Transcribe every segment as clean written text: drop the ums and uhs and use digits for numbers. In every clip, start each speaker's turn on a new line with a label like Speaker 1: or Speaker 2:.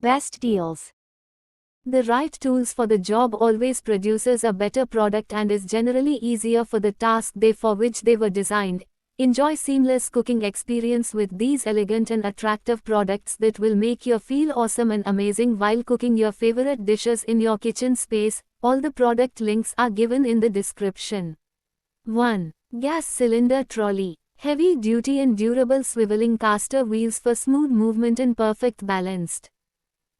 Speaker 1: Best deals. The right tools for the job always produces a better product and is generally easier for the task for which they were designed. Enjoy seamless cooking experience with these elegant and attractive products that will make you feel awesome and amazing while cooking your favorite dishes in your kitchen space. All the product links are given in the description. 1. Gas cylinder trolley. Heavy duty and durable swiveling caster wheels for smooth movement and perfect balanced.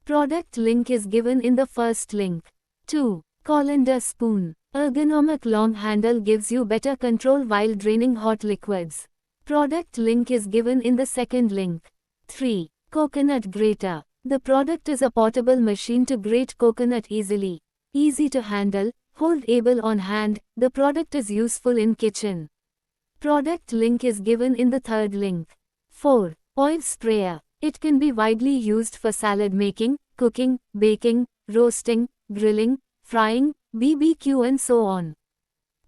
Speaker 1: Product link is given in the first link. 2. Colander spoon. Ergonomic long handle gives you better control while draining hot liquids. Product link is given in the second link. 3. Coconut grater. The product is a portable machine to grate coconut easily. Easy to handle, holdable on hand, the product is useful in kitchen. Product link is given in the third link. 4. Oil sprayer. It can be widely used for salad making, cooking, baking, roasting, grilling, frying, BBQ and so on.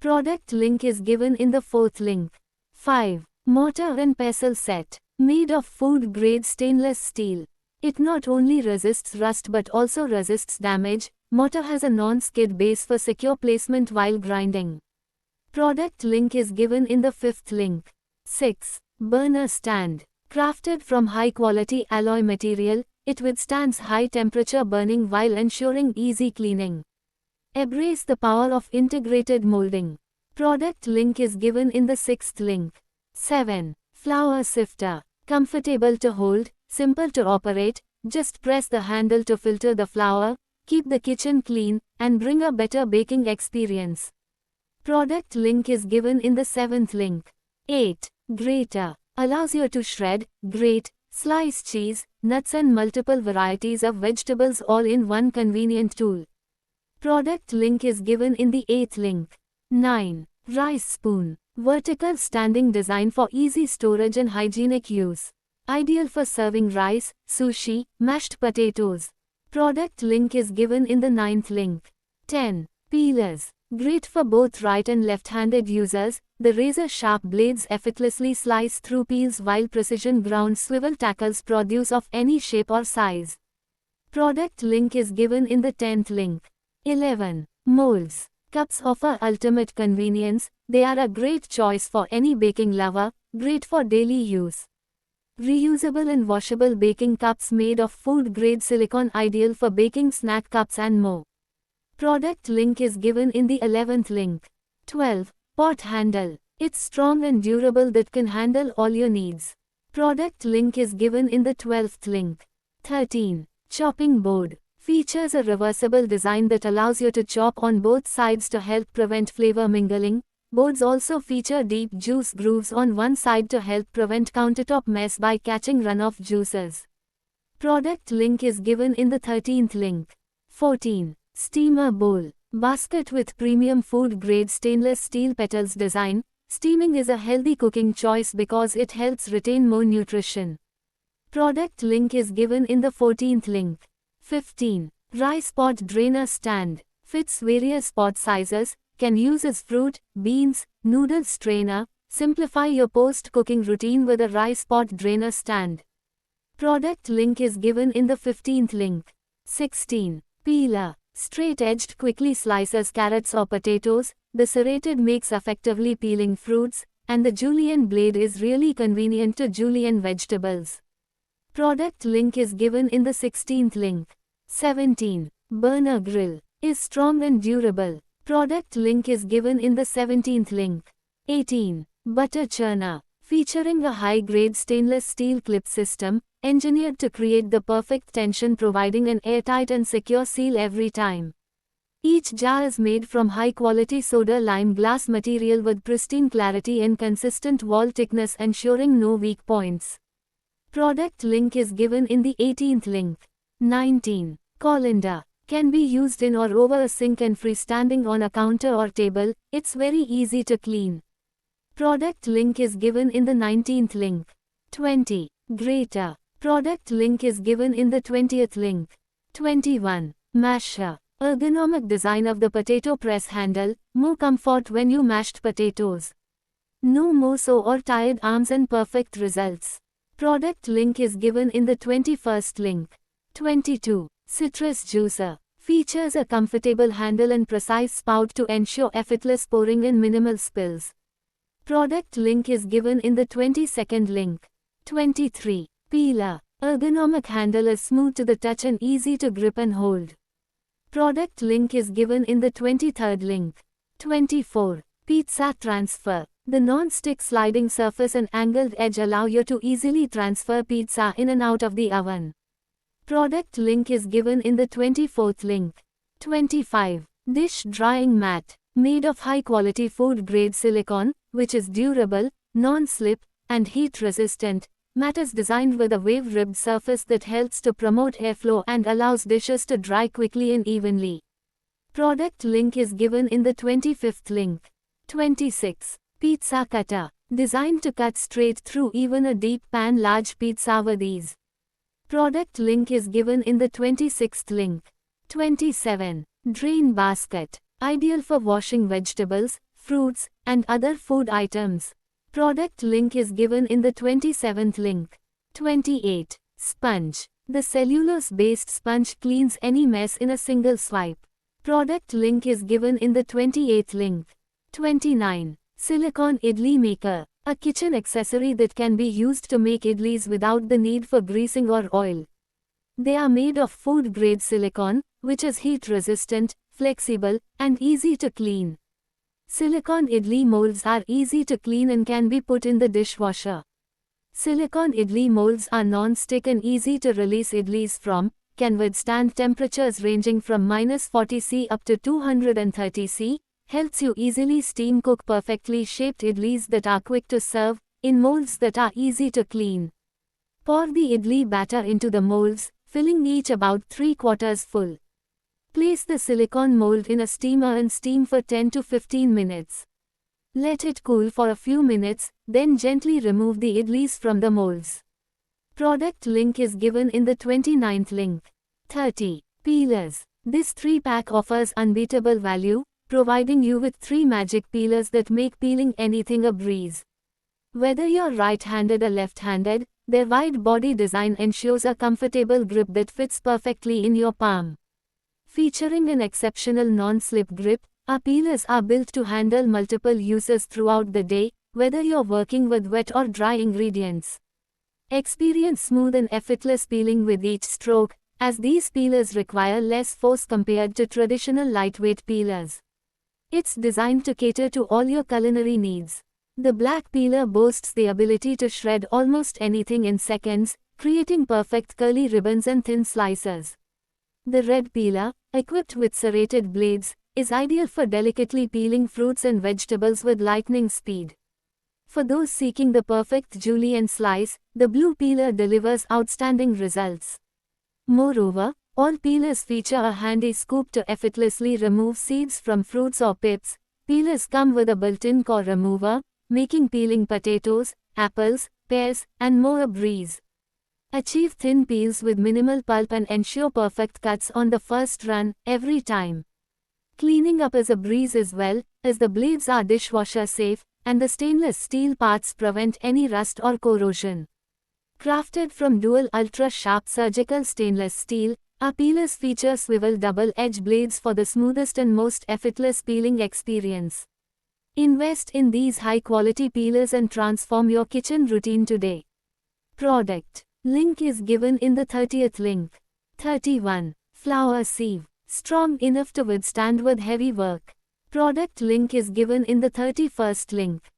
Speaker 1: Product link is given in the fourth link. 5. Mortar and pestle set. Made of food-grade stainless steel. It not only resists rust but also resists damage. Mortar has a non-skid base for secure placement while grinding. Product link is given in the fifth link. 6. Burner stand. Crafted from high-quality alloy material, it withstands high-temperature burning while ensuring easy cleaning. Embrace the power of integrated molding. Product link is given in the sixth link. 7. Flour sifter. Comfortable to hold, simple to operate, just press the handle to filter the flour, keep the kitchen clean, and bring a better baking experience. Product link is given in the seventh link. 8. Grater. Allows you to shred, grate, slice cheese, nuts and multiple varieties of vegetables all in one convenient tool. Product link is given in the eighth link. 9. Rice spoon. Vertical standing design for easy storage and hygienic use. Ideal for serving rice, sushi, mashed potatoes. Product link is given in the ninth link. 10. Peelers. Great for both right and left-handed users, the razor-sharp blades effortlessly slice through peels while precision ground swivel tackles produce of any shape or size. Product link is given in the 10th link. 11. Molds. Cups offer ultimate convenience, they are a great choice for any baking lover, great for daily use. Reusable and washable baking cups made of food-grade silicone ideal for baking snack cups and more. Product link is given in the 11th link. 12. Pot handle. It's strong and durable that can handle all your needs. Product link is given in the 12th link. 13. Chopping board. Features a reversible design that allows you to chop on both sides to help prevent flavor mingling. Boards also feature deep juice grooves on one side to help prevent countertop mess by catching runoff juices. Product link is given in the 13th link. 14. Steamer bowl. Basket with premium food-grade stainless steel petals design. Steaming is a healthy cooking choice because it helps retain more nutrition. Product link is given in the 14th link. 15. Rice pot drainer stand. Fits various pot sizes, can use as fruit, beans, noodle strainer. Simplify your post-cooking routine with a rice pot drainer stand. Product link is given in the 15th link. 16. Peeler. Straight-edged quickly slices carrots or potatoes, the serrated makes effectively peeling fruits, and the julienne blade is really convenient to julienne vegetables. Product link is given in the 16th link. 17. Burner grill. Is strong and durable. Product link is given in the 17th link. 18. Butter churner. Featuring a high-grade stainless steel clip system, engineered to create the perfect tension providing an airtight and secure seal every time. Each jar is made from high-quality soda lime glass material with pristine clarity and consistent wall thickness ensuring no weak points. Product link is given in the 18th link. 19. Colander. Can be used in or over a sink and freestanding on a counter or table, it's very easy to clean. Product link is given in the 19th link. 20. Grater. Product link is given in the 20th link. 21. Masher. Ergonomic design of the potato press handle, more comfort when you mashed potatoes. No more sore or tired arms and perfect results. Product link is given in the 21st link. 22. Citrus Juicer. Features a comfortable handle and precise spout to ensure effortless pouring and minimal spills. Product link is given in the 22nd link. 23. Peeler. Ergonomic handle is smooth to the touch and easy to grip and hold. Product link is given in the 23rd link. 24. Pizza Transfer. The non-stick sliding surface and angled edge allow you to easily transfer pizza in and out of the oven. Product link is given in the 24th link. 25. Dish Drying Mat. Made of high-quality food-grade silicone, which is durable, non-slip, and heat-resistant. Mat is designed with a wave-ribbed surface that helps to promote airflow and allows dishes to dry quickly and evenly. Product link is given in the 25th link. 26. Pizza Cutter. Designed to cut straight through even a deep pan large pizza with ease. Product link is given in the 26th link. 27. Drain Basket. Ideal for washing vegetables, fruits, and other food items. Product link is given in the 27th link. 28. Sponge. The cellulose-based sponge cleans any mess in a single swipe. Product link is given in the 28th link. 29. Silicone Idli Maker. A kitchen accessory that can be used to make idlis without the need for greasing or oil. They are made of food-grade silicone, which is heat-resistant, flexible, and easy to clean. Silicone idli molds are easy to clean and can be put in the dishwasher. Silicone idli molds are non-stick and easy to release idlis from, can withstand temperatures ranging from -40 C up to 230 C, helps you easily steam cook perfectly shaped idlis that are quick to serve, in molds that are easy to clean. Pour the idli batter into the molds, filling each about 3/4 full. Place the silicone mold in a steamer and steam for 10 to 15 minutes. Let it cool for a few minutes, then gently remove the idlis from the molds. Product link is given in the 29th link. 30. Peelers. This 3-pack offers unbeatable value, providing you with 3 magic peelers that make peeling anything a breeze. Whether you're right-handed or left-handed, their wide body design ensures a comfortable grip that fits perfectly in your palm. Featuring an exceptional non-slip grip, our peelers are built to handle multiple uses throughout the day, whether you're working with wet or dry ingredients. Experience smooth and effortless peeling with each stroke, as these peelers require less force compared to traditional lightweight peelers. It's designed to cater to all your culinary needs. The black peeler boasts the ability to shred almost anything in seconds, creating perfect curly ribbons and thin slices. The red peeler, equipped with serrated blades, is ideal for delicately peeling fruits and vegetables with lightning speed. For those seeking the perfect julienne slice, the blue peeler delivers outstanding results. Moreover, all peelers feature a handy scoop to effortlessly remove seeds from fruits or pips. Peelers come with a built-in core remover, making peeling potatoes, apples, pears, and more a breeze. Achieve thin peels with minimal pulp and ensure perfect cuts on the first run, every time. Cleaning up is a breeze as well, as the blades are dishwasher safe, and the stainless steel parts prevent any rust or corrosion. Crafted from dual ultra-sharp surgical stainless steel, our peelers feature swivel double-edge blades for the smoothest and most effortless peeling experience. Invest in these high-quality peelers and transform your kitchen routine today. Product link is given in the 30th link. 31. Flour sieve. Strong enough to withstand with heavy work. Product link is given in the 31st link.